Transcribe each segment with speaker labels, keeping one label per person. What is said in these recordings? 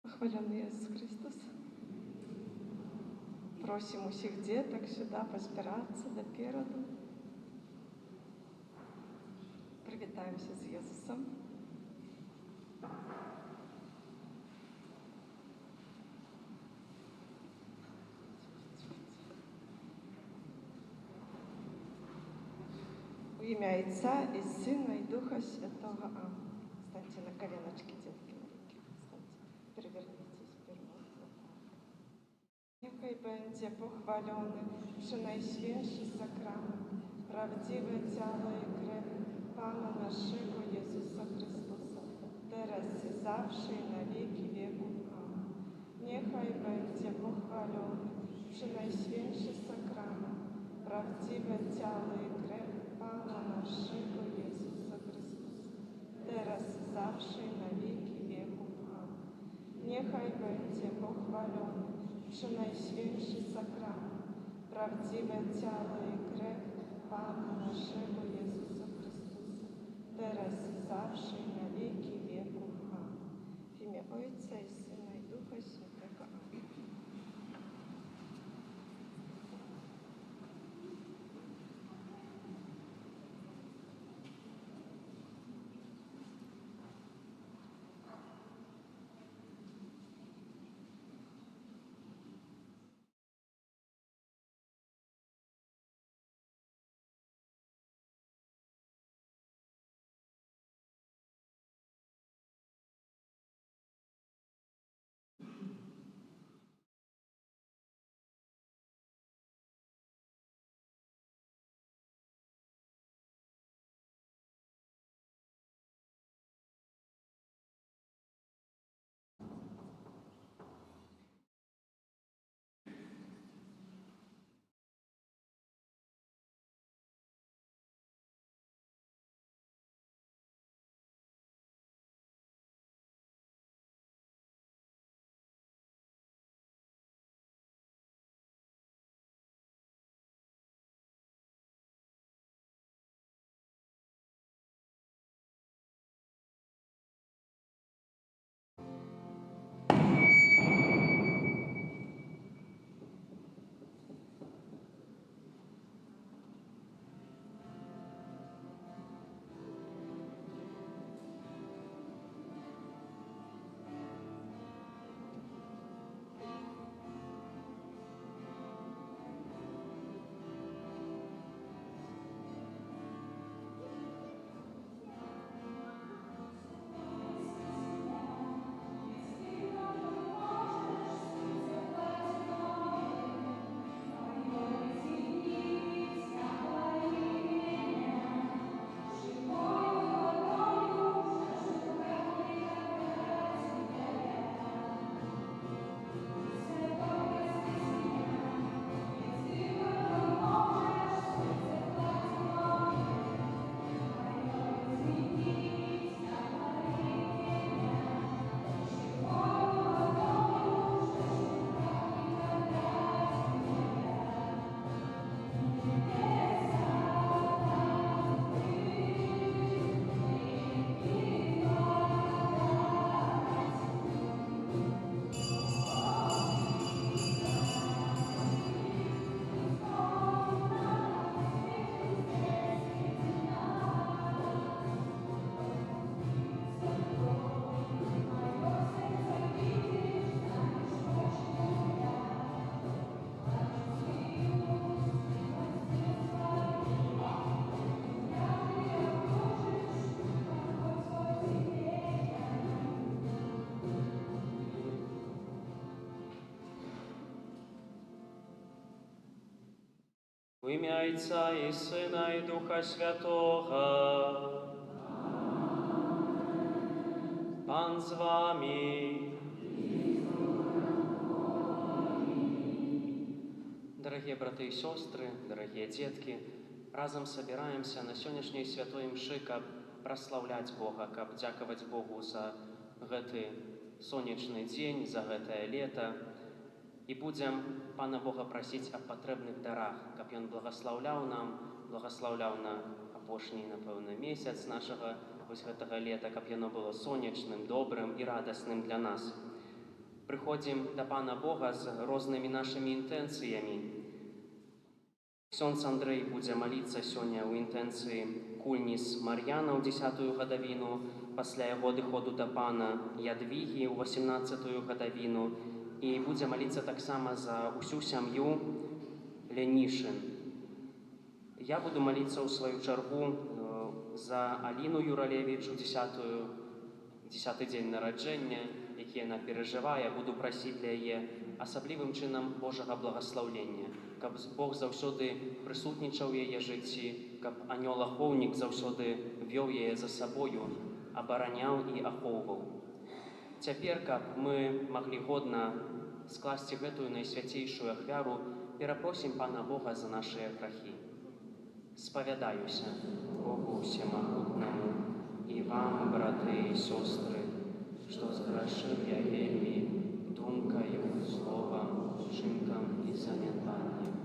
Speaker 1: Похваленный Иисус Христос. Просим усіх діток сюди позбиратися допереду. Привітаємося з Ісусом. У ім'я Отця і Сина, і Духа Святого. Амінь. Станьте на коленочки, дітки маленькі. Станьте, перевернітесь вперед. Нехай będzie pochwalony Przenajświętszy Sakrament, prawdziwe ciało i krew Pana naszego Jezusa Chrystusa, teraz i zawsze i na wieki wieków. Amen. Niechaj będzie pochwalony Przenajświętszy Sakrament, prawdziwe ciało i krew Pana naszego Jezusa Chrystusa, teraz i zawsze i na wieki wieków. Amen. Niechaj będzie pochwalony Przenajświętszy Sakrament, prawdziwe ciało i krew Pana naszego Jezusa Chrystusa, teraz i zawsze i na wieki wieków. Amen. W imię Ojca i Syna i Ducha Świętego. Amen.
Speaker 2: У ім'я Отця і Сина, і Духа Святого. Пан з вами. Дорогие браты и сестры, дорогие детки, разом собираемся на сегодняшней святой мши, каб прославлять Бога, каб дякаваць Богу за гэты сонечны дзень, за гэтае лето. І будем Пана Бога просить о патрэбных дарах, каб Ён благословляў нам, благословляў на апошні, напэўна, месяц нашага вось гэтага лета, каб яно было сонечным, добрым і радасным для нас. Прыходзім да Пана Бога з рознымі нашымі інтэнцыямі. Ксёндз Андрэй будзе маліцца сёння ў інтэнцыі кульніс Мар'яна ў 10-ю гадавіну, пасля яго адыходу да Пана Ядвігі ў 18-ю гадавіну, і будзе маліцца таксама за ўсю сям'ю Лянішын. Я буду маліцца ў сваю чаргу за Аліну Юралевіч у 10-й дзень нараджэння, які яна перажывае. Буду прасіць для яе асаблівым чынам Божага благаслаўлення, каб Бог заўсёды прысутнічаў у яе жыцці, каб анёл-ахоўнік заўсёды вёў яе за сабою, абараняў і ахоўваў. Цяпер, каб мы маглі годна скласці гэтую найсвяцейшую ахвяру, перапросім Пана Бога за нашыя грахі. Спавядаюся Богу Всемагутнаму і вам, браты і сёстры, што зграшыў я вельмі думкаю, словам, учынкам і занятаннем.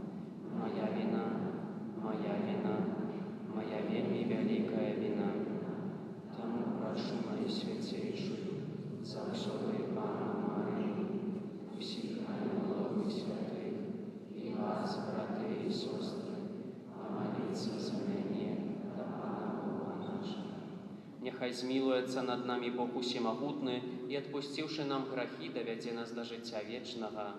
Speaker 2: Моя віна, моя вельмі вялікая віна. Таму прашу найсвяцейшую заўсёды Пану Марыю, усіх ангелаў і святых, і вас, браты і сёстры, памаліцца за мяне да Пана Бога нашага. Няхай змілуецца над намі Бог Усемагутны і, адпусціўшы нам грахі, давядзе нас да жыцця вечнага.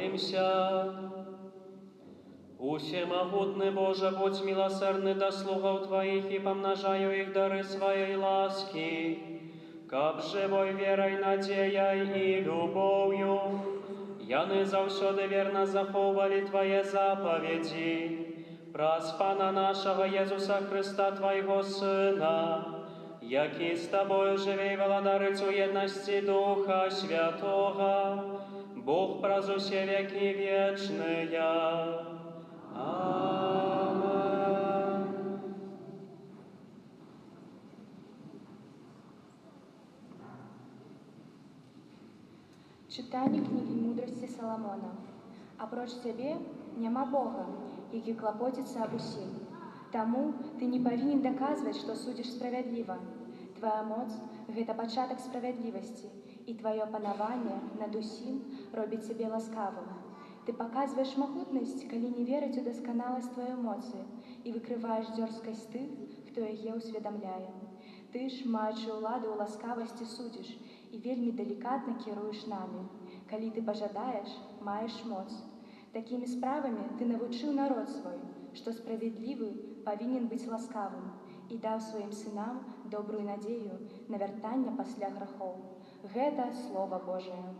Speaker 2: Помолимся. Усемогутный Боже, будь милосердный до слугов Твоих и помножаю их дары Своей ласки, каб живой верой, надеяй и любовью, яны завсёды верно заховали Твои заповеди, праз Пана нашего Иисуса Христа, Твоего Сына, який з Тобою живе и владарить у едности Духа Святого, Бог праз усе веки вечные. Amen.
Speaker 3: Читання книги мудрості Соломона. Апроч цябе няма Бога, які клапоціцца аб усім. Таму ты не павінен даказваць, што судзіш справядліва. Твая моц – гэта пачатак справядлівасці, і тваё панаванне над усім робіць цябе ласкавым. Ты паказваеш магутнасць, калі не верыць у дасканаласць тваёй моцы і выкрываеш дзёрзкасць тых, хто яе ўсведамляе. Ты ж, маючы ўладу ў ласкавасці, судзіш і вельмі далікатна кіруеш намі. Калі ты пажадаеш, маеш моц. Такімі справамі ты навучыў народ свой, што справядлівы павінен быць ласкавым, і даў сваім сынам добрую надзею на вяртанне пасля грахоў. Гэта Слова Божае.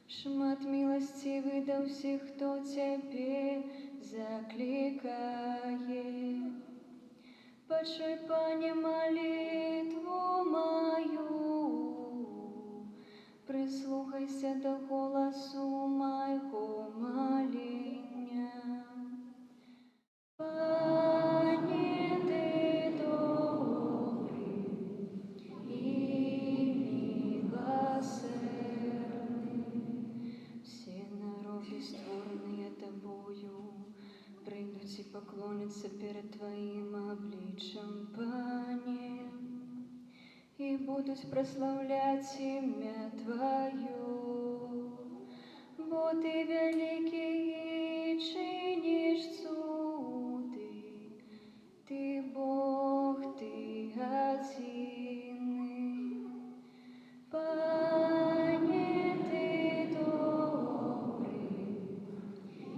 Speaker 4: Шмат милостивый до всех, кто Тебе закликает. Почуй, Пане, молитву мою, прислухайся до голосу моего моления. Пане, Ты добрый и милосердный. Все народы, створенные Тобою, придут и поклонятся перед Твоим обличием, Пане, и будут прославлять имя Твое. Бо Ты великий и чинишь суды, Ты Бог, Ты один. Пане, Ты добрый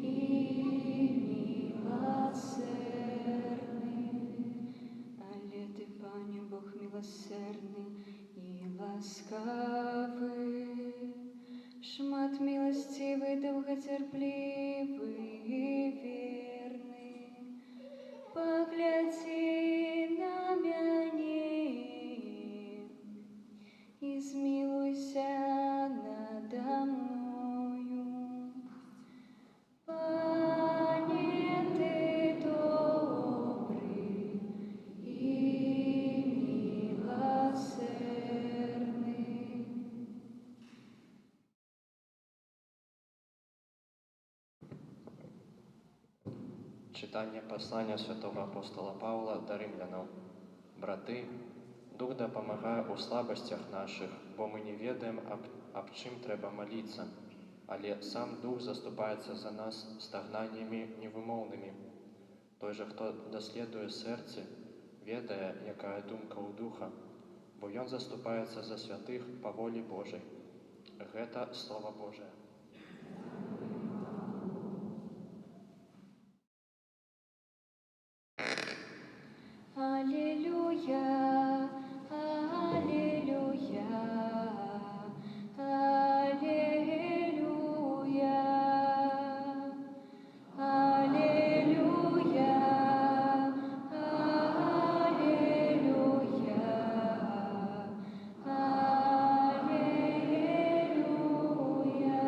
Speaker 4: и милосердный. Але Ты, Пане, Бог милосердный и ласкавый, шмат милостивый, долготерпливый и верный. Погляди на мяне и смилуйся надо мною. Пане, Ты добрый и милосердный.
Speaker 5: Читання послання святого апостола Павла до римлянам. Браты, Дух дапамагае ў слабасцях нашых, бо мы не ведаем, аб чым трэба маліцца, але сам Дух заступаецца за нас стагнаннямі невымоўнымі. Той жа, хто даследуе сэрцы, ведае, якая думка ў Духа, бо ён заступаецца за святых па волі Божай. Гэта Слова Божае.
Speaker 4: Аллилуйя, аллилуйя, аллилуйя, аллилуйя, аллилуйя, аллилуйя.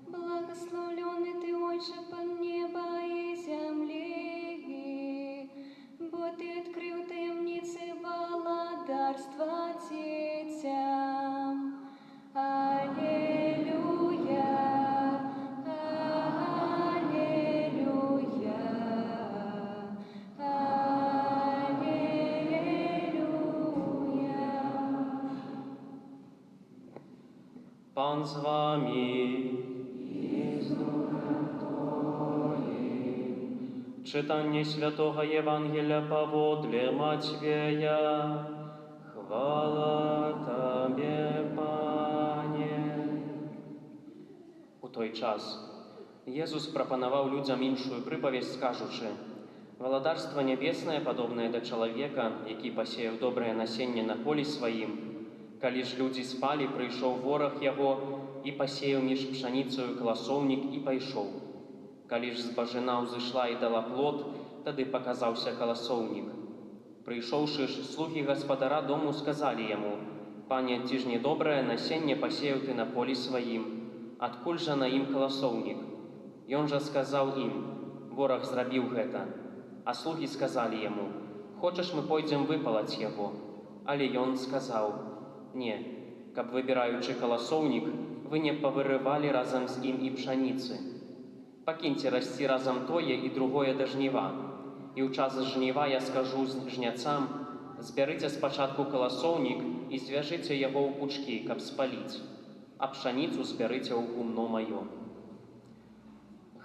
Speaker 4: Благословленный Ты, Отче, под небо и земли, бо Ты открыл таємниці володарства детям. Аллилуйя.
Speaker 2: Пан з вами. Czytanie Świętego Ewangelia powodle Matwieja. Chwała Tobie, Panie. У той час Jesús прапанаваў людзям іншую прыпавесць, скажучы: «Валадарства нябеснае падобнае да чалавека, які пасеяў добрае насенне на полі сваім. Калі ж людзі спалі, прыйшоў вораг яго і пасеяў між пшаніцаю каласоўнік і пайшоў. Калі ж збажына ўзышла і дала плод, тады паказаўся каласоўнік. Прыйшоўшы ж, слугі гаспадара дому сказалі яму: «Пане, ці ж не добрае насенне пасеяў ты на полі сваім? Адкуль жа на ім каласоўнік?» Ён жа сказаў ім: «Вораг зрабіў гэта». А слугі сказалі яму: «Хочаш, мы пойдзем выпалаць яго?» Але ён сказаў: «Не, каб выбіраючы каласоўнік, вы не павырывалі разам з ім і пшаніцы. Пакіньце расці разам тое і другое да жніва. І ў час жніва я скажу жняцам: збярыце спачатку каласоўнік і звяжыце яго ў пучкі, каб спаліць, а пшаніцу збярыце ў гумно маё».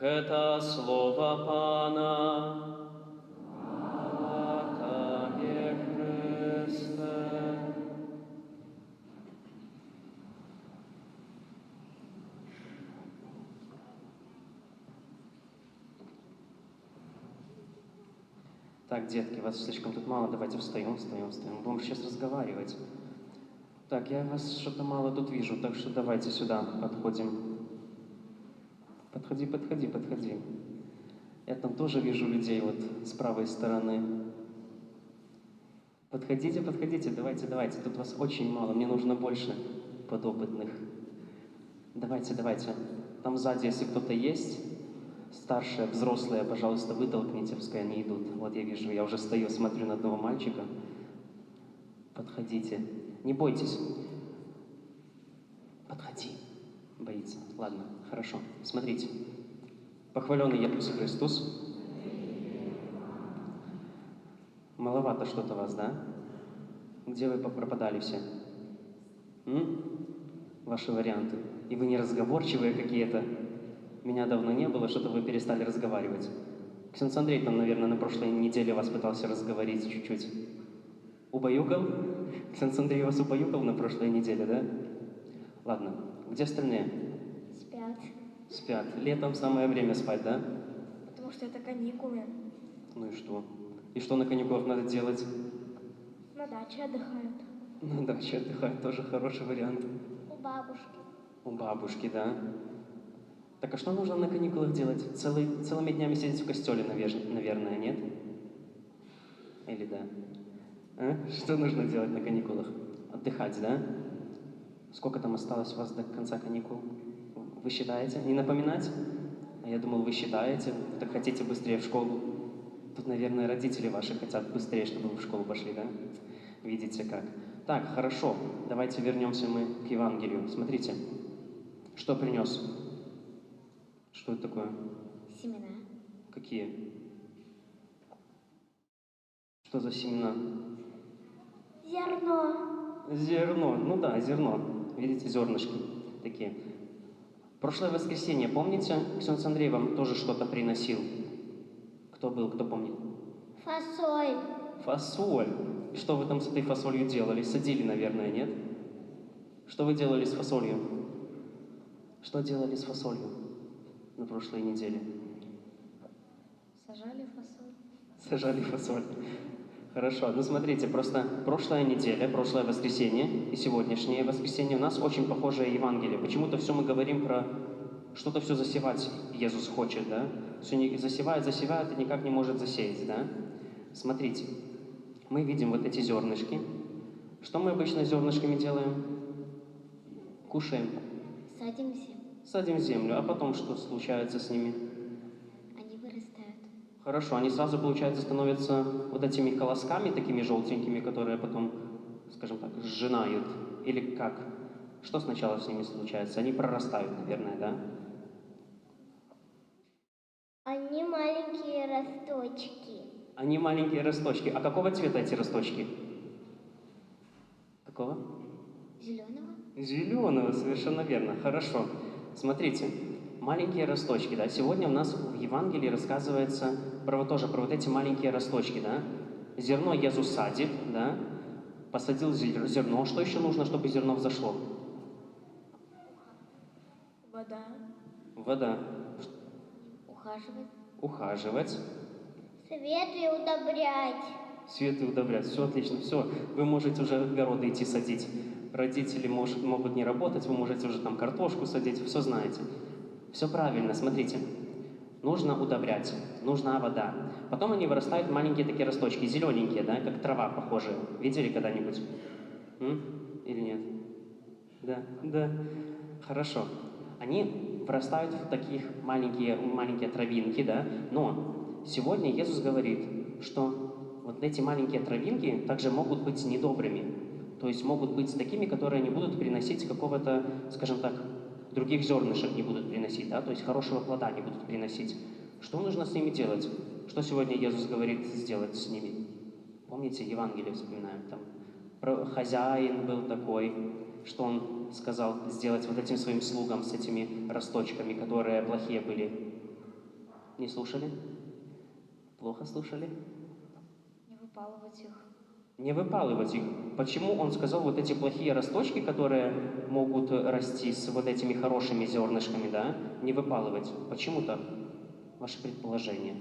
Speaker 2: Гэта слова Пана. Слава Табе, Христе. Так, детки, вас слишком тут мало, давайте встаем. Будем сейчас разговаривать. Так, я вас что-то мало тут вижу, так что давайте сюда подходим. Подходи. Я там тоже вижу людей вот с правой стороны. Подходите, давайте. Тут вас очень мало, мне нужно больше подопытных. Давайте. Там сзади, если кто-то есть, старшие, взрослые, пожалуйста, вытолкните, пускай они идут. Вот я вижу, я уже стою, смотрю на одного мальчика. Подходите. Не бойтесь. Подходи. Боится. Ладно, хорошо. Смотрите. Похваленный Иисус Христос. Маловато что-то вас, да? Где вы пропадали все? Ваши варианты. И вы неразговорчивые какие-то. Меня давно не было, что-то вы перестали разговаривать. Ксенц Андрей там, наверное, на прошлой неделе вас пытался разговорить чуть-чуть. Убаюкал? Ксенц Андрей вас убаюкал на прошлой неделе, да? Ладно. Где остальные? Спят. Летом самое время спать, да?
Speaker 3: Потому что это каникулы.
Speaker 2: Ну и что? И что на каникулах надо делать?
Speaker 3: На даче отдыхают.
Speaker 2: На даче отдыхать тоже хороший вариант. У бабушки, да? Так а что нужно на каникулах делать? Целыми днями сидеть в костеле, наверное, нет? Или да? А? Что нужно делать на каникулах? Отдыхать, да? Сколько там осталось у вас до конца каникул? Вы считаете? Не напоминать? А я думал, вы считаете, вы так хотите быстрее в школу. Тут, наверное, родители ваши хотят быстрее, чтобы вы в школу пошли, да? Видите как. Так, хорошо. Давайте вернемся мы к Евангелию. Смотрите, что принес? Что это такое?
Speaker 3: Семена.
Speaker 2: Какие? Что за семена? Зерно. Ну да, зерно. Видите, зернышки такие. Прошлое воскресенье, помните, Ксенц Андрей вам тоже что-то приносил? Кто был, кто помнит? Фасоль. И что вы там с этой фасолью делали? Садили, наверное, нет? Что вы делали с фасолью? Что делали с фасолью на прошлой неделе? Сажали фасоль. Хорошо, ну смотрите, просто прошлая неделя, прошлое воскресенье и сегодняшнее воскресенье у нас очень похожее Евангелие. Почему-то все мы говорим про что-то все засевать Иисус хочет, да? Все не засевает и никак не может засеять, да? Смотрите, мы видим вот эти зернышки. Что мы обычно с зернышками делаем? Кушаем. Садим землю, а потом что случается с ними? Хорошо, они сразу, получается, становятся вот этими колосками, такими желтенькими, которые потом, скажем так, сжинают. Или как? Что сначала с ними случается? Они прорастают, наверное, да?
Speaker 6: Они маленькие росточки.
Speaker 2: Они маленькие росточки. А какого цвета эти росточки? Какого?
Speaker 6: Зеленого?
Speaker 2: Зеленого, совершенно верно. Хорошо. Смотрите, маленькие росточки, да. Сегодня у нас в Евангелии рассказывается про вот эти маленькие росточки, да. Зерно Иисус садит, да. Посадил зерно. Что еще нужно, чтобы зерно взошло?
Speaker 3: Вода.
Speaker 2: Вода.
Speaker 6: Ухаживать.
Speaker 2: Ухаживать.
Speaker 6: Свет и удобрять.
Speaker 2: Свет и удобрять. Все отлично. Все. Вы можете уже огороды идти садить. Родители могут не работать, вы можете уже там картошку садить. Все знаете. Все правильно. Смотрите. Нужно удобрять. Нужна вода. Потом они вырастают маленькие такие росточки. Зелененькие, да? Как трава похожие. Видели когда-нибудь? Или нет? Да. Да. Хорошо. Они вырастают в таких маленькие травинки, да? Но сегодня Иисус говорит, что вот эти маленькие травинки также могут быть недобрыми. То есть могут быть такими, которые не будут приносить какого-то, скажем так, других зернышек не будут приносить, да? То есть хорошего плода не будут приносить. Что нужно с ними делать? Что сегодня Иисус говорит сделать с ними? Помните, Евангелие вспоминаем, там хозяин был такой, что он сказал сделать вот этим своим слугам с этими росточками, которые плохие были. Не слушали? Плохо слушали?
Speaker 3: Не выпалывать их.
Speaker 2: Не выпалывать их. Почему он сказал вот эти плохие росточки, которые могут расти с вот этими хорошими зернышками, да, не выпалывать? Почему так? Ваше предположение.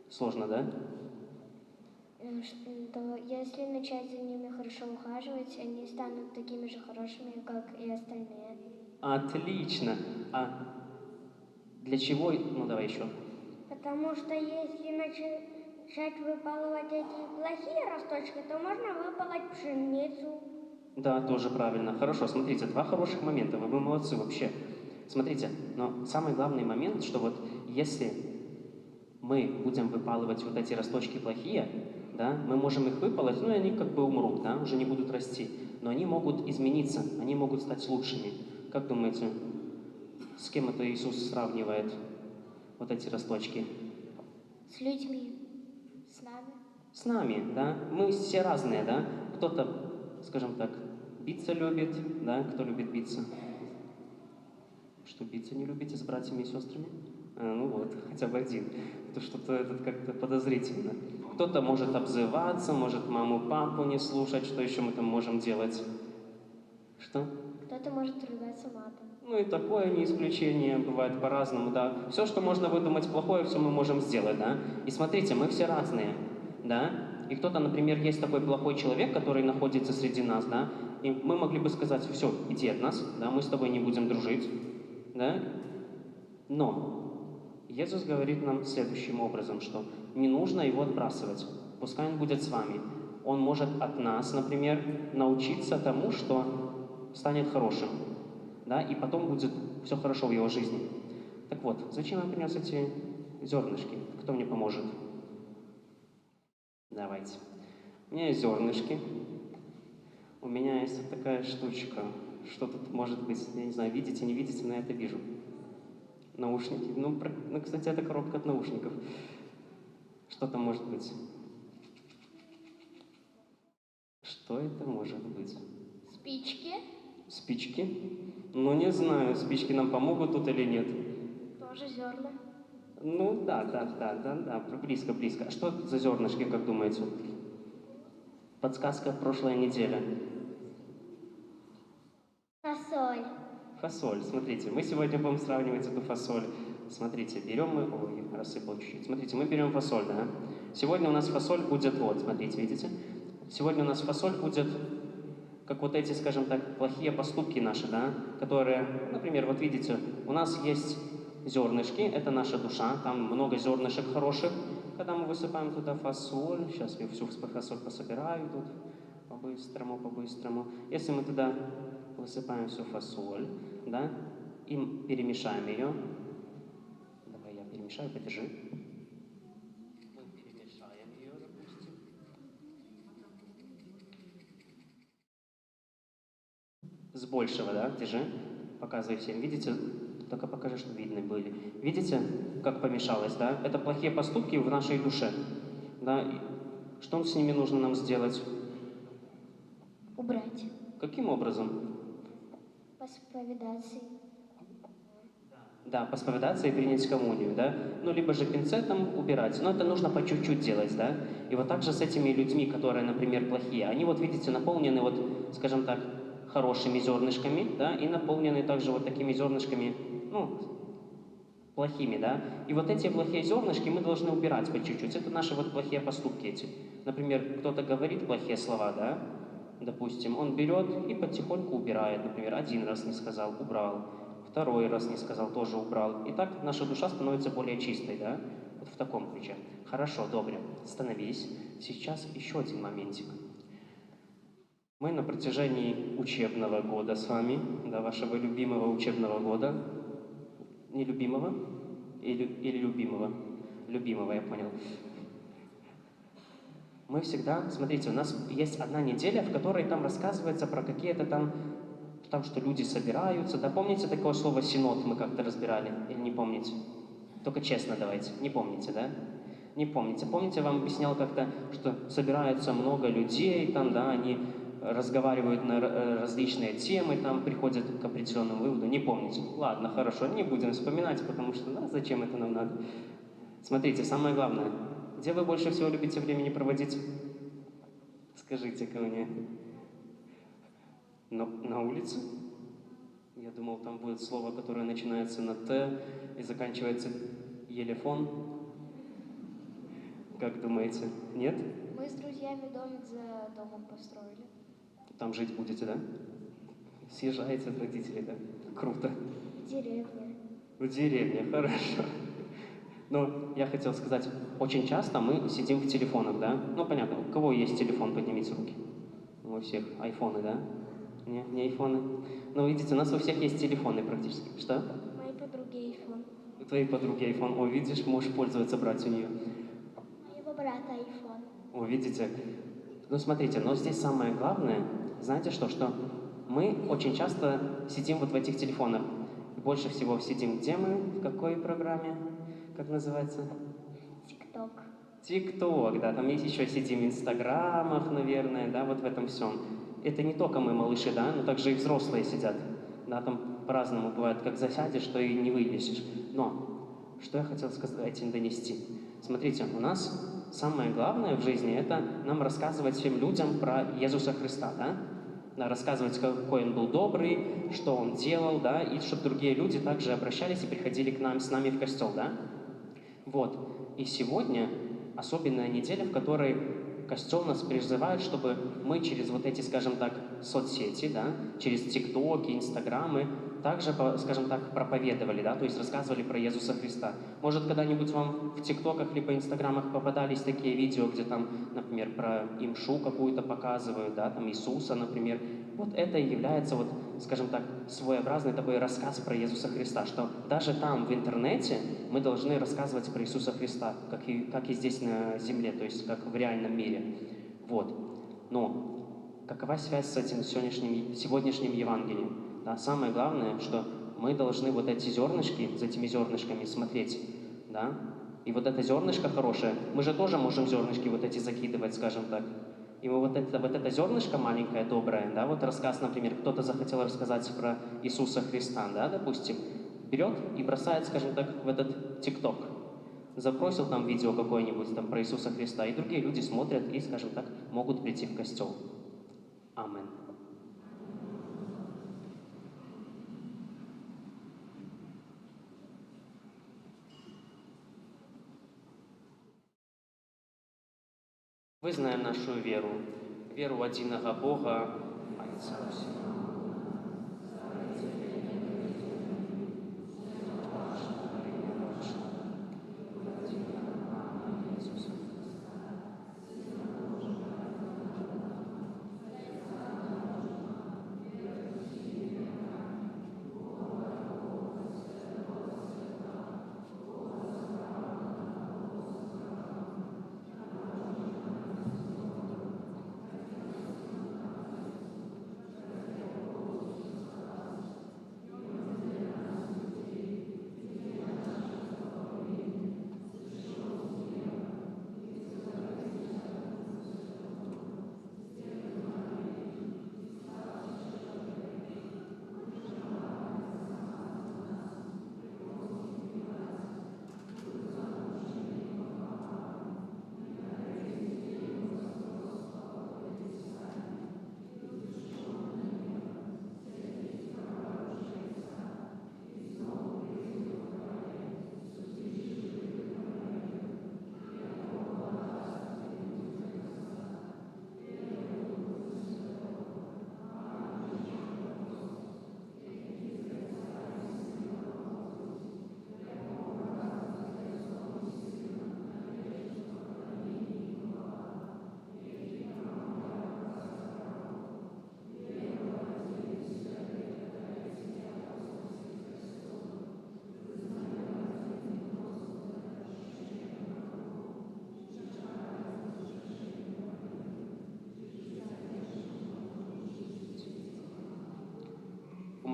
Speaker 2: Сложно, да?
Speaker 6: То если начать за ними хорошо ухаживать, они станут такими же хорошими, как и остальные.
Speaker 2: Отлично. А для чего? Ну, давай еще.
Speaker 6: Потому что если начать выпалывать эти плохие росточки, то можно выпалоть пшеницу.
Speaker 2: Да, тоже правильно. Хорошо, смотрите, два хороших момента. Вы молодцы вообще. Смотрите, но самый главный момент, что вот если мы будем выпалывать вот эти росточки плохие, да, мы можем их выпалоть, ну и они как бы умрут, да, уже не будут расти. Но они могут измениться, они могут стать лучшими. Как думаете, с кем это Иисус сравнивает вот эти росточки?
Speaker 6: С людьми. С нами.
Speaker 2: С нами, да. Мы все разные, да. Кто-то, скажем так, биться любит, да, кто любит биться? Что, биться не любите с братьями и сестрами? Ну вот, хотя бы один. Это что-то этот как-то подозрительно. Кто-то может обзываться, может маму, папу не слушать. Что еще мы там можем делать? Что?
Speaker 6: Кто-то может ругаться матом.
Speaker 2: Ну и такое не исключение, бывает по-разному, да. Все, что можно выдумать плохое, все мы можем сделать, да. И смотрите, мы все разные, да. И кто-то, например, есть такой плохой человек, который находится среди нас, да. И мы могли бы сказать: все, иди от нас, да, мы с тобой не будем дружить, да. Но Иисус говорит нам следующим образом, что не нужно его отбрасывать. Пускай он будет с вами. Он может от нас, например, научиться тому, что станет хорошим. Да, и потом будет все хорошо в его жизни. Так вот, зачем я принес эти зернышки? Кто мне поможет? Давайте. У меня есть зернышки. У меня есть вот такая штучка. Что тут может быть? Я не знаю, видите, не видите, но я это вижу. Наушники. Ну, кстати, это коробка от наушников. Что там может быть? Что это может быть?
Speaker 6: Спички.
Speaker 2: Спички? Ну, не знаю, спички нам помогут тут или нет.
Speaker 6: Тоже зерна.
Speaker 2: Ну, да, близко. А что за зернышки, как думаете? Подсказка: прошлая неделя.
Speaker 6: Фасоль.
Speaker 2: Фасоль, смотрите, мы сегодня будем сравнивать эту фасоль. Смотрите, берем мы... Ой, рассыпал чуть-чуть. Смотрите, мы берем фасоль, да? Сегодня у нас фасоль будет вот, смотрите, видите? Сегодня у нас фасоль будет, как вот эти, скажем так, плохие поступки наши, да? Которые, например, вот видите, у нас есть зернышки, это наша душа, там много зернышек хороших. Когда мы высыпаем туда фасоль, сейчас я всю фасоль пособираю тут, по-быстрому. Если мы туда высыпаем всю фасоль, да, и перемешаем ее. Давай я перемешаю, подержи. Мы перемешаем ее, допустим. С большего, да, держи. Показывай всем. Видите? Только покажи, чтобы видны были. Видите, как помешалось, да? Это плохие поступки в нашей душе. Да? И что с ними нужно нам сделать?
Speaker 6: убрать.
Speaker 2: Каким образом?
Speaker 6: Посповедаться.
Speaker 2: Да, посповедаться и принять коммунию, да? Ну, либо же пинцетом убирать, но это нужно по чуть-чуть делать, да? И вот так же с этими людьми, которые, например, плохие, они вот, видите, наполнены вот, скажем так, хорошими зернышками, да, и наполнены также вот такими зернышками, ну, плохими, да? И вот эти плохие зернышки мы должны убирать по чуть-чуть. Это наши вот плохие поступки эти. Например, кто-то говорит плохие слова, да? Допустим, он берет и потихоньку убирает. Например, один раз не сказал, убрал. Второй раз не сказал, тоже убрал. И так наша душа становится более чистой, да? Вот в таком ключе. Хорошо, добре. Становись. Сейчас еще один моментик. Мы на протяжении учебного года с вами, да, вашего любимого учебного года, не любимого или любимого? Любимого, я понял. Мы всегда, смотрите, у нас есть одна неделя, в которой там рассказывается про какие-то там, что люди собираются. Да, помните такое слово «синод» мы как-то разбирали? Или не помните? Только честно давайте. Не помните, да? Не помните. Помните, я вам объяснял как-то, что собирается много людей, там, да, они разговаривают на различные темы, там приходят к определенному выводу. Не помните? Ладно, хорошо, не будем вспоминать, потому что, да, зачем это нам надо? Смотрите, самое главное. Где вы больше всего любите времени проводить? Скажите-ка мне. На улице? Я думал, там будет слово, которое начинается на «т» и заканчивается «елефон». Как думаете? Нет?
Speaker 6: Мы с друзьями дом за домом построили.
Speaker 2: Там жить будете, да? Съезжаете от родителей, да? Круто.
Speaker 6: В деревне.
Speaker 2: В деревне, хорошо. Но я хотел сказать, очень часто мы сидим в телефонах, да? Ну, понятно, у кого есть телефон, поднимите руки. У всех айфоны, да? Не айфоны. Но видите, у нас у всех есть телефоны практически. Что?
Speaker 6: Моей подруги айфон.
Speaker 2: У твоей подруги айфон. О, видишь, можешь пользоваться, брать у нее.
Speaker 6: Моего брата айфон.
Speaker 2: О, видите? Ну, смотрите, но здесь самое главное, знаете что? Что мы очень часто сидим вот в этих телефонах. Больше всего сидим где мы? В какой программе? Как называется?
Speaker 6: ТикТок.
Speaker 2: ТикТок, да, там есть еще сидим в инстаграмах, наверное, да, вот в этом всем. Это не только мы, малыши, да, но также и взрослые сидят. Да, там по-разному бывает, как засядешь, что и не вылезешь. Но, что я хотел сказать, этим донести? Смотрите, у нас самое главное в жизни – это нам рассказывать всем людям про Иисуса Христа, да? Да, рассказывать, какой Он был добрый, что Он делал, да, и чтобы другие люди также обращались и приходили к нам, с нами в костел, да? Вот. И сегодня особенная неделя, в которой Костел нас призывает, чтобы мы через вот эти, скажем так, соцсети, да, через ТикТоки, Инстаграмы, также, скажем так, проповедовали, да, то есть рассказывали про Иисуса Христа. Может, когда-нибудь вам в ТикТоках либо Инстаграмах попадались такие видео, где там, например, про имшу какую-то показывают, да, там Иисуса, например. Вот это и является, вот, скажем так, своеобразный такой рассказ про Иисуса Христа, что даже там, в интернете, мы должны рассказывать про Иисуса Христа, как и здесь на земле, то есть как в реальном мире. Вот. Но какова связь с этим сегодняшним Евангелием? Да, самое главное, что мы должны вот эти зернышки, за этими зернышками смотреть, да? И вот это зернышко хорошее, мы же тоже можем зернышки вот эти закидывать, скажем так. И мы вот это зернышко маленькое, доброе, да, вот рассказ, например, кто-то захотел рассказать про Иисуса Христа, да, допустим, берет и бросает, скажем так, в этот ТикТок. Запросил там видео какое-нибудь там про Иисуса Христа, и другие люди смотрят и, скажем так, могут прийти в костел. Амин. Вызнаем нашу веру, веру в единого Бога, Отца всего.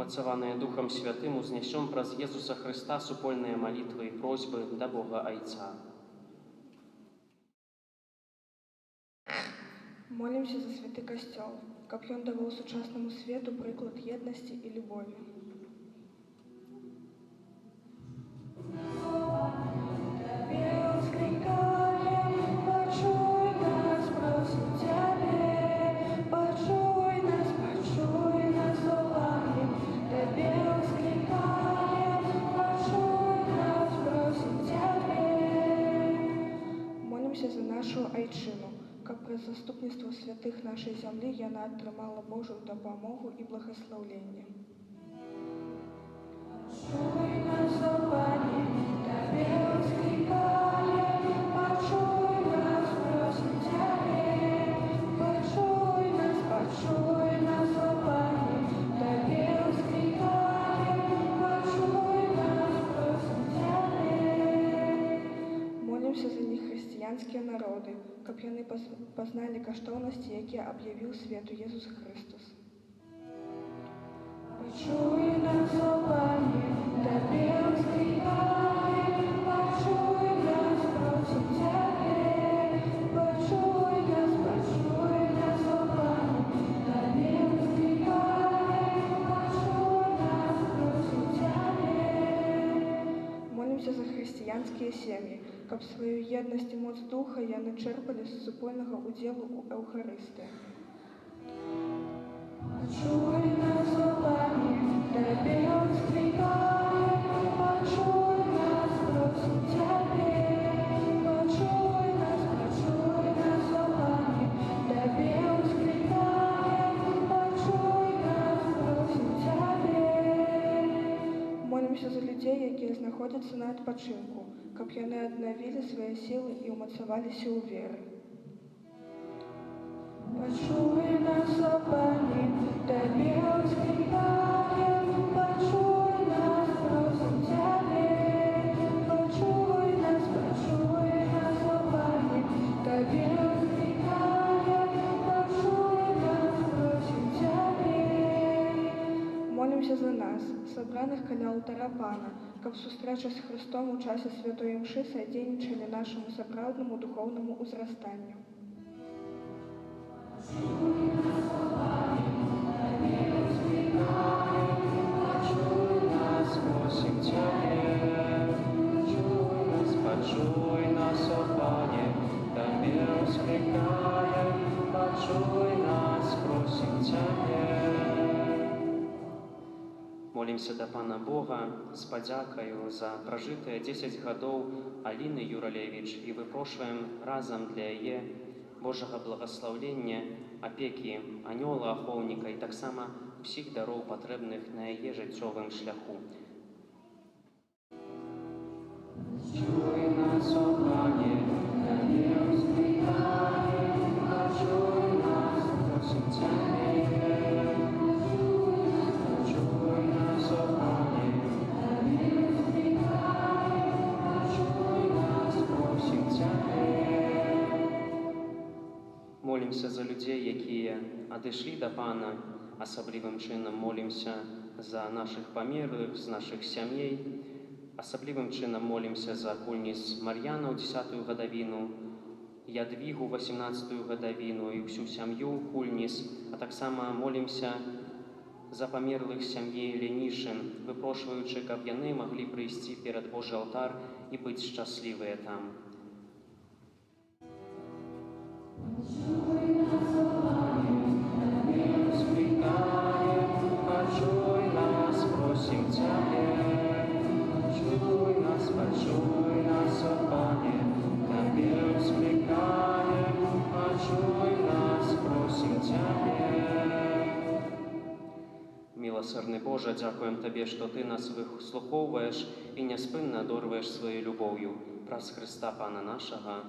Speaker 2: умацаваныя Духам Святым, узнясём праз Езуса Хрыста супольныя малітвы і просьбы да Бога Айца.
Speaker 7: Молімся за святы касцёл, каб ён даваў сучаснаму свету прыклад еднасці і любові. Молімся за нашу айчыну, каб праз заступніцтва святых нашай зямлі яна атрымала Божую дапамогу і благаслаўленне. Молімся за нехрысціянскія народы, каб яны пазналі каштоўнасці, якія аб'явіў свету Езус Христос. Пачуй нас, о Пане, Табе ўзклікаем, пачуй нас, просім Цябе. Пачуй нас, о Пане, Табе ўзклікаем, пачуй нас, просім Цябе. Молімся за хрысціянскія сем'і, каб сваю еднасць і моц духа яны чэрпалі з супольнага ўдзелу ў Эўхарыстыі. Пачуй нас, о Пане, Табе ўзклікаем, пачуй нас, просім Цябе. Пачуй нас, о Пане, Табе ўзклікаем, пачуй нас, просім Цябе. Молімся за людзей, якія знаходзяцца на адпачынку, каб яны аднавілі свае сілы і ўмацаваліся ў веры. Пачуй нас, о Пане, Табе ўзклікаем, пачуй нас, просім Цябе. Пачуй нас, о Пане, Табе ўзклікаем, пачуй нас, просім Цябе. Молімся за нас, сабраных каля алтара Пана, каб сустрэча з Христом у часе святой імшы садзейнічалі нашаму сапраўднаму духоўнаму ўзрастанню.
Speaker 2: Пачуй нас, о Пане, Табе ўзклікаем, пачуй нас, просім Цябе. Молімся да Пана Бога з падзякаю за пражытыя 10 гадоў Аліны Юралевіч і выпрошваем разам для яе Божага благаслаўлення, апекі анёла, ахоўніка і таксама ўсіх дароў патрэбных на яе жыццёвым шляху. Пачуй нас, о Пане, Табе ўзклікаем, пачуй нас, просім Цябе. Пачуй нас, о Пане, Табе ўзклікаем, пачуй нас, просім Цябе. Молімся за людзей, якія адышлі да Пана, асаблівым чынам молімся за нашых памерлых, з нашых сям'ей. Асаблівым чынам молімся за Кульніс Мар'яна ў 10-ю гадавіну, Ядвігу 18-ю гадавіну і ўсю сям'ю Кульніс, а таксама молімся за памерлых сям'і Ленішын, выпрошваючы, каб яны маглі прыйсці перад Божы алтар і быць шчаслівыя там. Пачуй нас, просім Цябе. Пачуй нас, о Пане, Табе ўзклікаем, пачуй нас, просім Цябе. Міласэрны Божа, дзякуем Табе, што Ты нас выслухоўваеш і няспынна адорваеш сваёй любоўю праз Хрыста Пана нашага.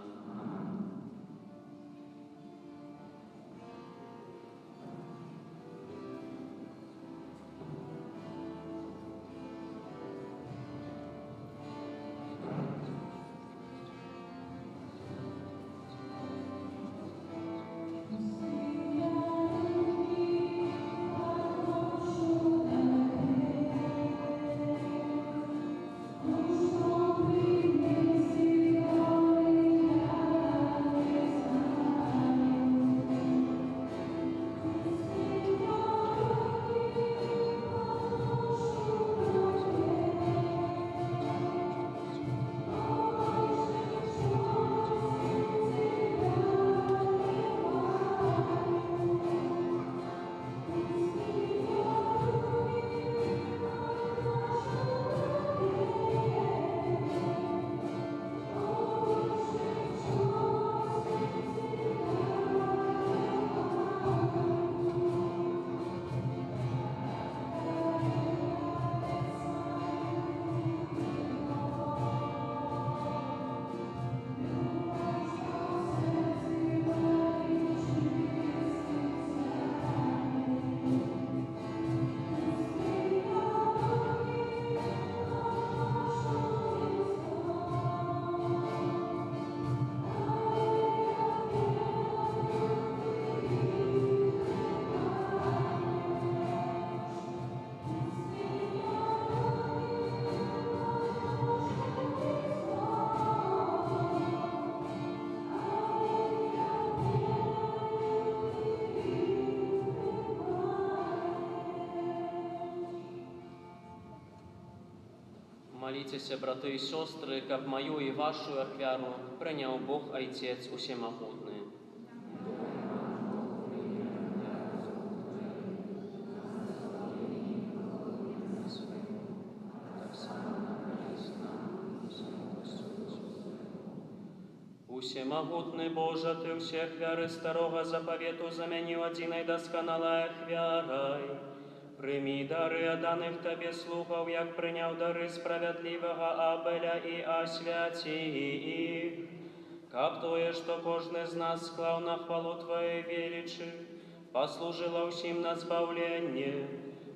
Speaker 2: Моліться, брати і сестри, каб мою і вашу ахвяру прийняв Бог Отець Усемогутний. Усемогутный Боже, Ты всех вяры старого заповету заменил одиной досконалой вярой. Прими дары отданых Тебе слухов, як приняв дары справедливого Абеля и освяти их. Каб тое, что кожный из нас склав на хвалу Твоей величи, послужило всім на збавление,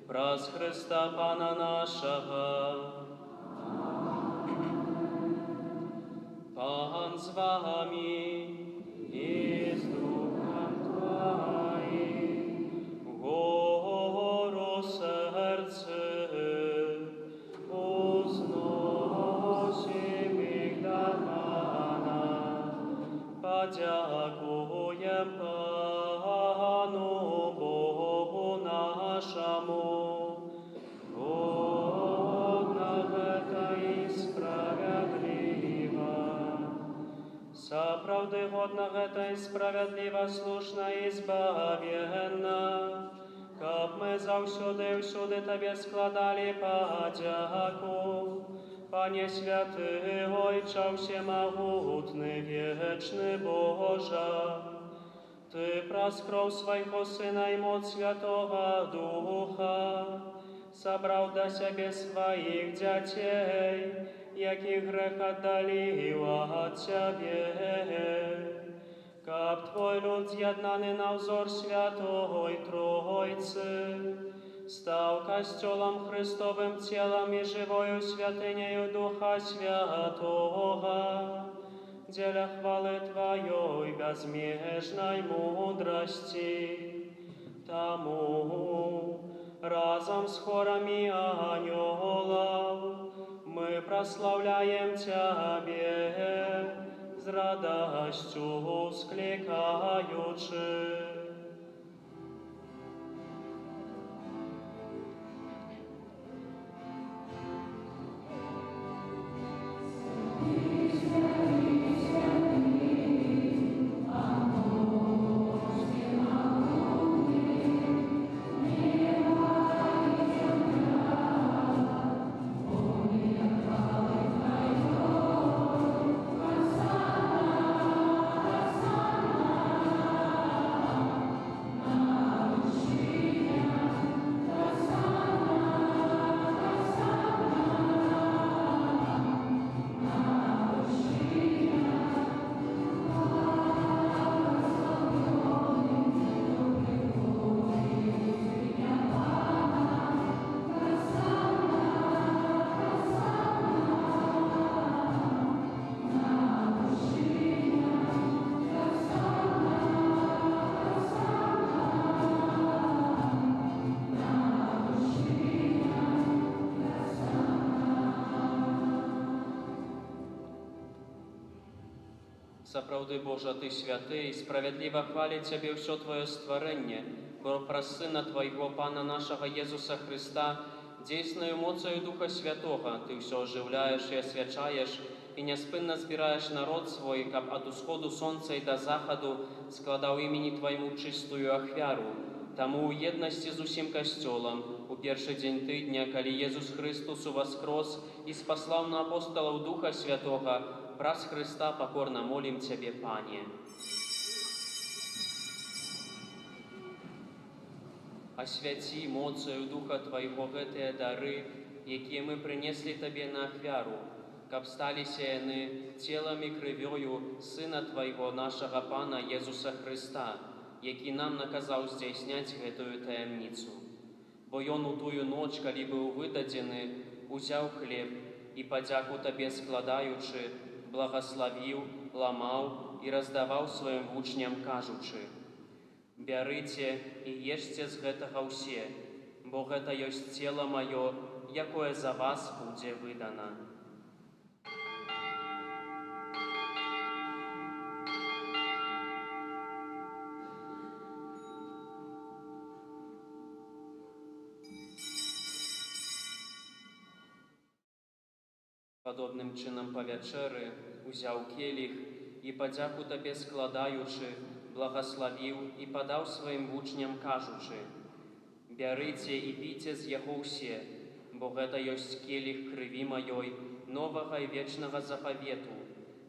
Speaker 2: праз Христа Пана нашего. Пан з вами і з духом Твоїм, гору серце, узносим їх до Пана, подякуєм Пану Богу нашому. Правды годно гэта и справедливо, слушно и избавенно, каб мы заўсёды и всюды Тебе складали подяку. Пане святый, Ойча всемогутный, вечный Боже, Ты праз кров Своего Сына и моц Святого Духа собрал до себе Своих детей, який грех отдалил от Тебе. Каб Твой люд з'єднаний на взор Святої Тройці, став костелом Христовим телом и живою святынею Духа Святого, деля хвалы Твоей безмежной мудрости. Тому разом с хорами ангелов мы прославляем Тебе, с радостью скликаючи. Сапраўды, Божа, Ты святы, и справедливо хвалит Тебе все Твое створение, праз Сына Твоего, Пана нашего Иисуса Христа, дейсною моцею Духа Святого, Ты все оживляешь и освячаешь, и неспинно збираешь народ свой, каб от усходу сонца и до заходу складал имени Твоему чистую ахвяру. Тому у єдності з усім костьолом, у перший день тижня, коли Єсус Христос воскрес и спаслав на апостолов Духа Святого, праз Христа покорно молим Тебе, Пане. Освяти моцею Духа Твоего гэтыя дары, якія мы принесли Тебе на ахвяру, каб сталіся яны телом и кровью Сына Твоего, нашего Пана Иисуса Христа, які нам наказаў здзяйсняць гэтую таямніцу. Бо Ён у тую ноч, калі быў выдадзены, узяў хлеб і, падзяку Табе складаючы, благословил, ламаў и раздаваў сваім вучням, кажучы: «Бярыце і ешце з гэтага ўсе, бо гэта ёсць цела маё, якое за вас будзе выдана». Падобным чынам па вячэры узяў келіх і, падзяку табе складаючы, благаславіў і падаў сваім вучням, кажучы: «Бярыце і піце з яго ўсе, бо гэта ёсць келіх крыві маёй, новага і вечнага запавету,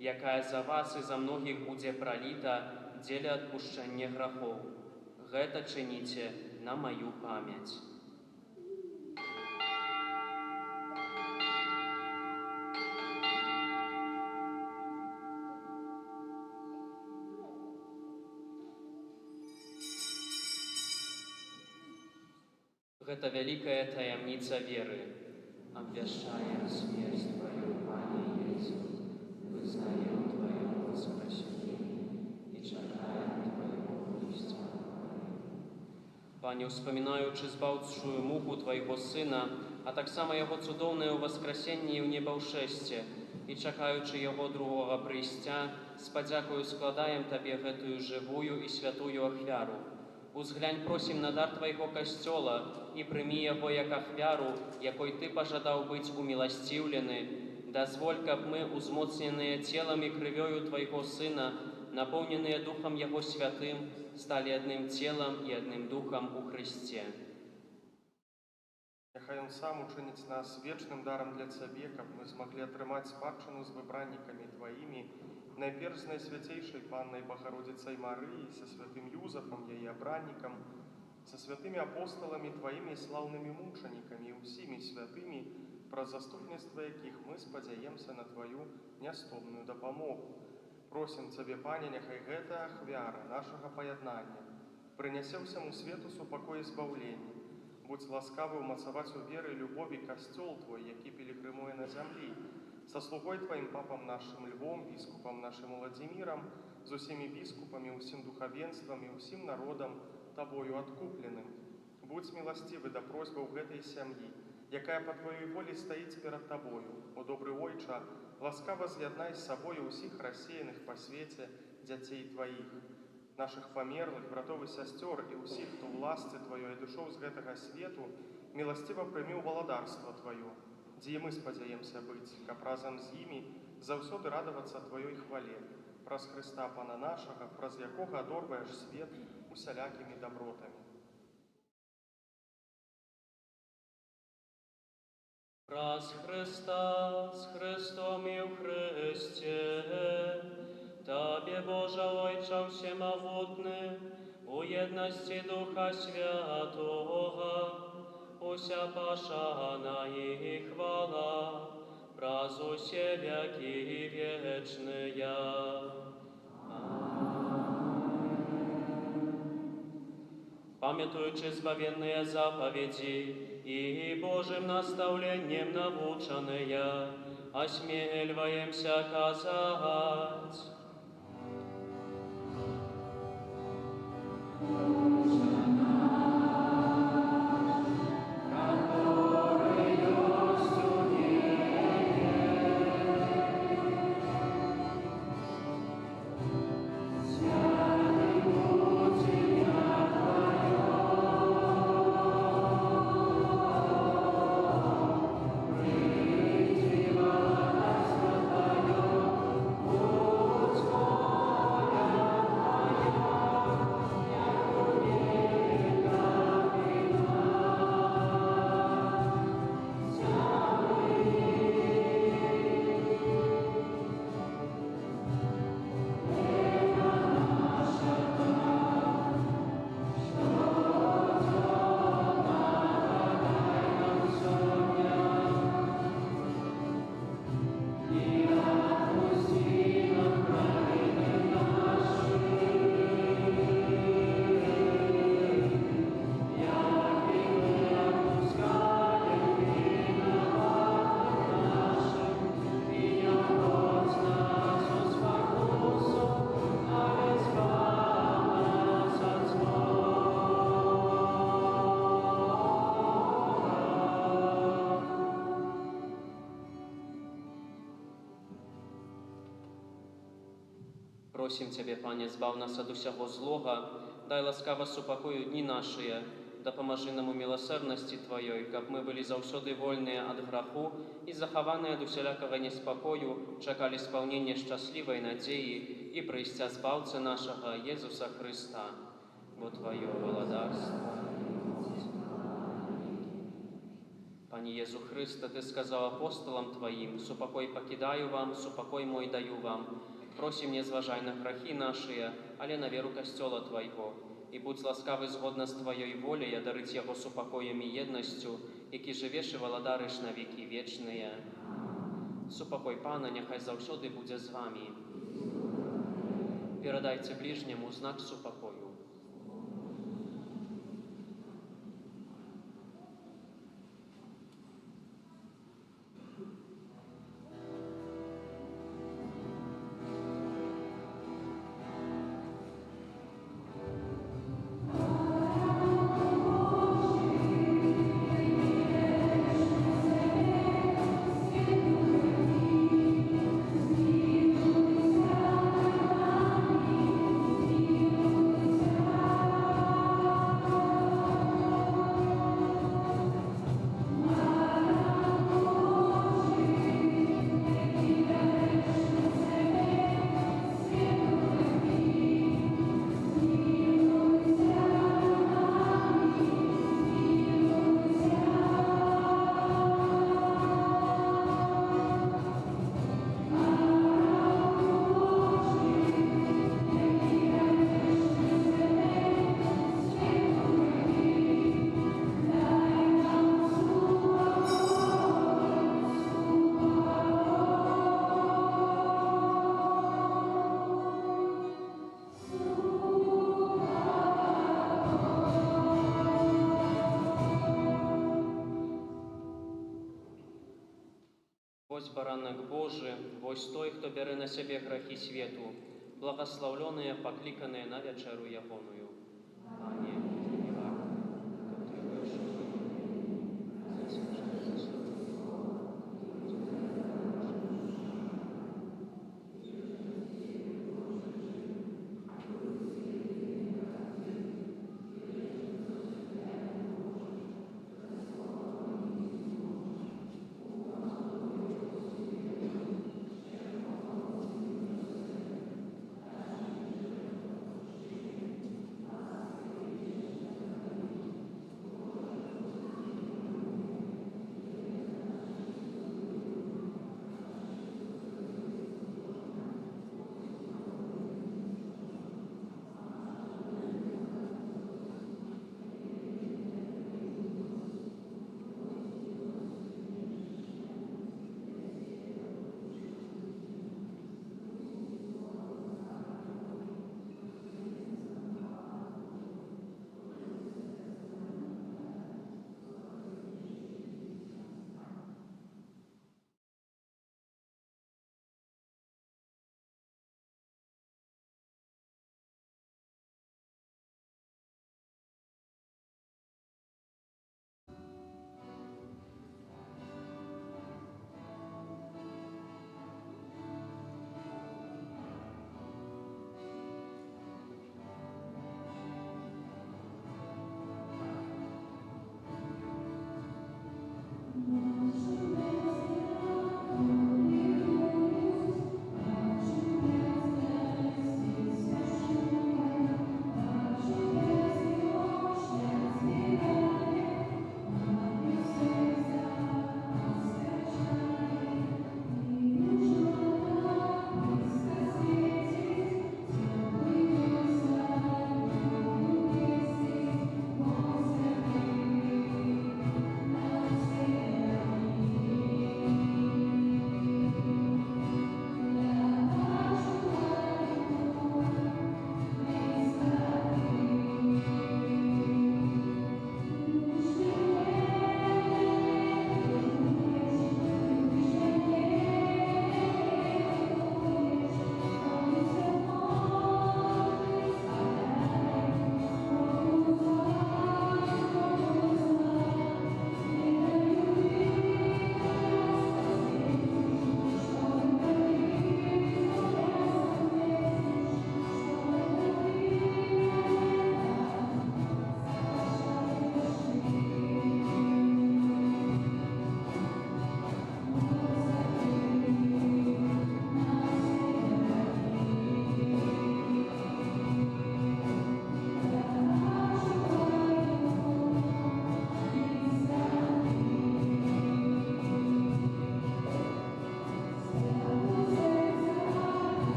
Speaker 2: якая за вас і за многіх будзе праліта дзеля адпушчэння грахоў. Гэта чыніце на маю памяць». Гэта вялікая таямніца веры. Абвяшчаем смерць Твою, Пане Езу, вызнаем Твое воскресение і чакаем Твоего прыйсця. Пане, успамінаючы збаўчую муку Твайго Сына, а таксама Яго цудоўнае ўваскрасенне ў небаўшэсце, і чакаючы Яго другога прыйсця, з падзякою складаем Табе гэтую жывую і святую ахвяру. Узглянь, просім, на дар Твайго касцёла і прымі яго як ахвяру, якой Ты пажадаў быць уміласціўлены. Дазволь, каб мы, узмоцненыя целам і крывёю Твайго Сына, напоўненыя Духам Яго Святым, сталі адным целам і адным Духам у Христе.
Speaker 8: Няхай Он сам учыніць нас вечным дарам для Цябе, каб мы змаглі атрымаць спадчыну з выбраннікамі Тваімі, найперш з найсвяцейшай Паннай Богородицей Марыі, са святым Юзафам, яе абраннікам, са святымі апосталамі Тваімі слаўнымі мучанікамі і ўсімі святымі, праз заступніцтва якіх мы спадзяемся на Тваю нястомную дапамогу. Просім Цябе, Пане, няхай гэта ахвяра нашага паяднання прынясе ўсяму свету супакой і збаўленне. Будзь ласкавы ўмацаваць у веры і любові касцёл Твой, які пілігрымуе на зямлі, са слугой Тваім папам нашым Львом, біскупам нашым Уладзімірам, з усімі біскупамі, усім духавенствам і усім народам Табою адкупленым. Будзь міласцівы да просьбаў гэтай сям'і, якая па Тваёй волі стаіць перад Табою. О добры Ойча, ласкава з'яднай з сабою ўсіх рассеяных па свеце дзяцей Тваіх, нашых памерлых, братоў і сясцёр і ўсіх, хто ў ласцы Тваёй адышоў з гэтага свету, міласціва прымі ў валадарства Тваё, дзе і мы спадзяемся быць, каб разам з імі заўсёды радавацца Тваёй хвале, праз Хрыста Пана нашага, праз якога адорваеш свет усялякімі дабротамі.
Speaker 2: Праз Христа, з Христом і в Христі, Табі, Божа Ойча всемогутний, у єдності Духа Святого, уся пошана і хвала, праз усе веки вечные. Памятуючи збавенные заповеди и Божьим наставлением наученные, осмеливаемся казать: Просім Цябе, Пане, збав нас ад усяго злога, дай ласкава супакою дні нашыя, дапамажы нам у міласэрнасці Тваёй, каб мы былі заўсёды вольныя ад граху і захаваныя ад усялякага неспакою, чакалі спаўнення шчаслівай надзеі і прыйсця збаўцы нашага Езуса Хрыста. Бо Тваё валадарства. Пане Езу Хрысте, Ты сказаў апостолам Тваім: «Супакой пакідаю вам, супакой мой даю вам». Просім, не зважай на грахі нашыя, але на веру касцёла Твайго. І будь ласкавы згодна з Тваёй воляй дарыць яго супакоем і еднасцю, які жывеш і валадарыш на векі вечныя. Супакой Пана няхай заўсёды будзе з вамі. Перадайце бліжняму знак супакою. Вось баранак Божы, вось той, хто бярэ на сябе грахі свету, благаслаўлёныя, пакліканыя на вячэру ягоную. Пане, не варта, каб Ты выйшаў за смерть святую.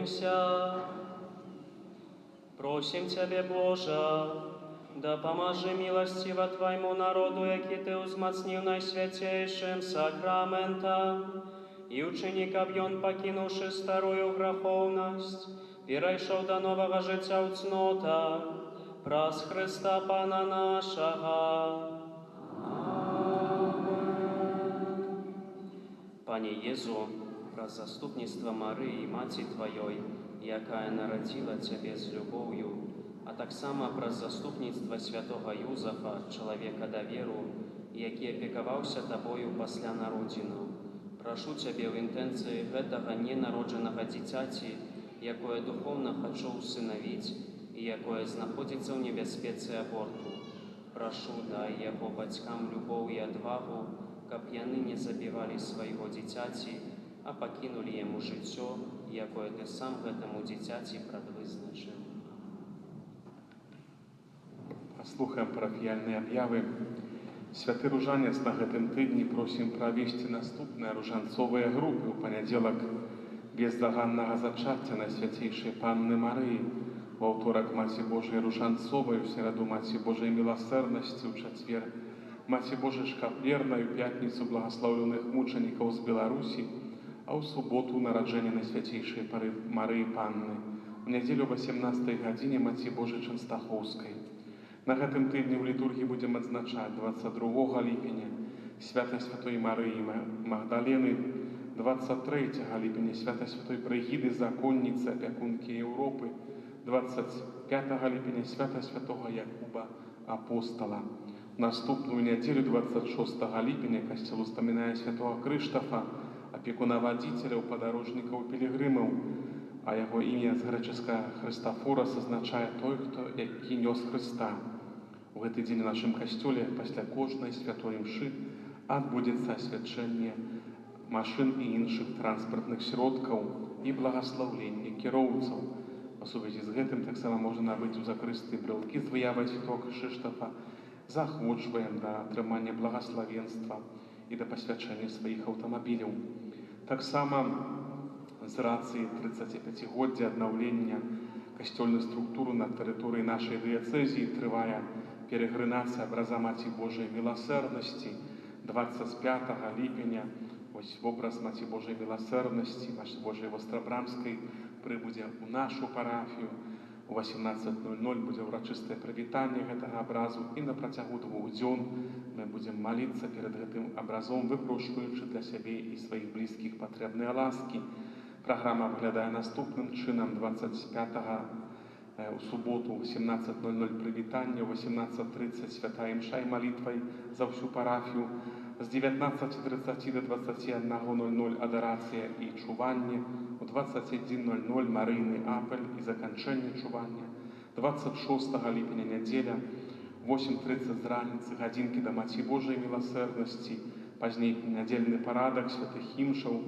Speaker 2: Помолимся. Просим Тебе, Боже, да поможи милостиво Твоему народу, який Ты узмацнил найсвятейшим сакраментом, и учеников Йон, покинувши старую греховность, перейшов до нового життя у цнотах, праз Христа Пана нашого. Пане Єзу, праз заступництво Марии, Маті Твоей, якая народила Тебе з любов'ю, а так само праз заступництво святого Юзафа, чоловіка довіру, який опікувався Тобою після народження. Прошу Тебе в інтенції гэтага ненародженого дитяті, якое духовно хочу усиновить і якое знаходиться в небезпеці аборту. Прошу, дай його батькам любов і відвагу, каб яны не забивали свайго дзіцяці, а пакінулі яму жыццё, якое Ты сам гэтаму дзіцяці прадвызначыў.
Speaker 9: Слухаем парафіяльныя аб'явы. Святы ружанец на гэтым тыдні просім правесці наступныя ружанцовыя групы ў панядзелак бездаганнага зачацця Найсвяцейшай Панны Марыі, ва ўторак Маці Божай Ружанцовай, у сераду Маці Божай Міласэрнасці, у чацвер Маці Божай Шкаплернай, у пятніцу благаслаўленых мучанікаў з Беларусі, а ў суботу нараджэнне Найсвяцейшай Марыі Панны, у нядзелю 18 гадзіне Маці Божай Чанстахоўскай. На гэтым тыдні ў літургіі будзем адзначаць 22 ліпеня свята Святой Марыі Магдалены, 23 ліпеня свята Святой Брыгіды, законніцы, апякункі Еўропы, 25 ліпеня свята Святога Якуба Апостала. Наступную нядзелю 26 ліпеня касцёл успамінае святого Крыштафа, апекуна-вадзіцеляў, падарожнікаў, пілігрымаў, а яго імя з грэчаскага Хрыстафора азначае той, хто які нёс Хрыста. У гэты дзень у нашым касцёле пасля кожнай святой імшы адбудзецца асвячэнне машын і іншых транспартных сродкаў і благаслаўленне кіроўцаў. Па сувязі з гэтым таксама можна набыць у закрысты брэлкі з выявай святого Крыштафа. Заахвочваем да атрымання благаславенства і да пасвячэння сваіх аўтамабіляў. Таксама з рацыі 35-годдзя аднаўлення касцёльнай структуры на тэрыторыі нашай дыяцэзіі трывае перагрынацыя абраза Маці Божай Міласэрнасці. 25 ліпеня вось вобраз Маці Божай Міласэрнасці, Маці Божай Вострабрамскай прыбудзе ў нашу парафію. У 18:00 будзе ўрачыстае прывітанне гэтага абразу, і на працягу 2 дзён мы будзем маліцца перад гэтым абразом, выпрошваючы для сябе і сваіх блізкіх патрэбныя ласкі. Праграма выглядае наступным чынам. 25 у суботу 18:00 прывітанне, у 18:30 святая імша і малітвай за ўсю парафію, з 19:30 до 21:00 адарацыя і чуванне, у 21:00 Марыйны апель і заканчэнне чування, 26 ліпеня нядзеля, 8:30 з раніцы гадзінкі да Маці Божай Міласэрнасці, пазней нядзельны парадак святых імшаў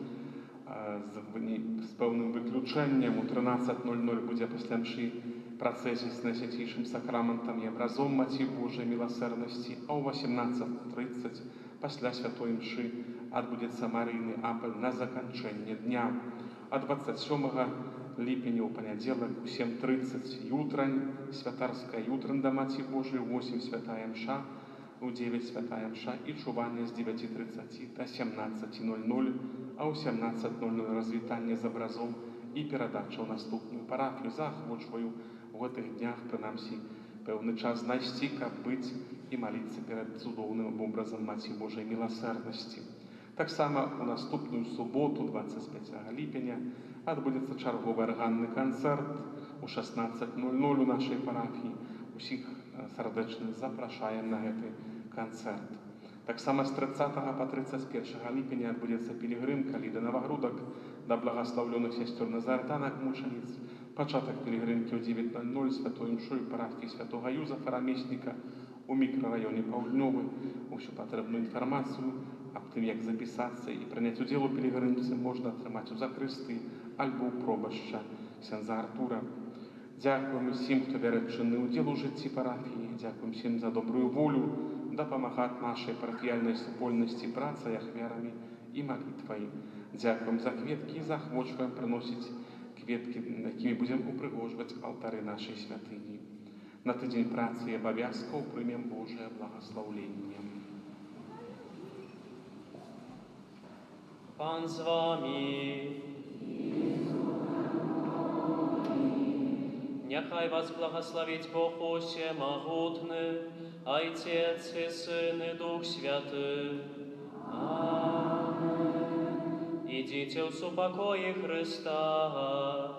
Speaker 9: з пэўным выключэннем. У 13:00 будзе пасля мшы працэсія з Найсвяцейшым сакраментам і абразом Маці Божай Міласэрнасці, а ў 18:30 пасля святой імшы адбудзецца Марыйны апель на заканчэнне дня. А 27 ліпеня ў панядзелак у 7:30 ютрань, святарская ютрань да Маці Божай, 8 святая імша, у 9 святая імша і чуванне з 9:30 до 17:00, а ў 17:00 развітанне з абразом і перадача ў наступную парафію. Заахвочваю у гэтых днях, прынамсі, пэўны час знайсці, каб быць і маліцца перад цудоўным образам Маці Божай Міласэрнасці. Таксама у наступную суботу, 25 ліпеня, адбудзецца чарговы арганны канцэрт у 16:00 у нашай парафіі. Усіх сардэчна запрашаем на гэты канцэрт. Таксама з 30 па 31 ліпеня адбудзецца пілігрымка Ліда Навагрудак да благаслаўлёных сясцёр Назаретанак мучаніц. Пачатак пілігрымкі ў 9:00 святой імшой парафіі святога Юзафа Рамесніка у мікрараёне Паўднёвы. Усю патрэбную інфармацыю аб тым, як запісацца і прыняць удзел у пілігрымцы, можна атрымаць у закрысты альбо ў пробашча ксяндза Артура. Дзякуем усім, хто бярэ чынны ўдзел у жыцці парафіі. Дзякуем усім за добрую волю дапамагаць нашай парафіяльнай супольнасці працай, ахвярамі і малітвай. Дзякуем за кветкі і заахвочваем прыносіць кветкі, якімі будзем упрыгожваць алтары нашай святыні. На тыдзень працы і абавязкаў прымем Божае благаслаўленне.
Speaker 2: Пан з вами. Няхай вас благословить Бог Всемогутный, Отец и Сын и Дух Святый. Аминь. Идите в супокое Христа.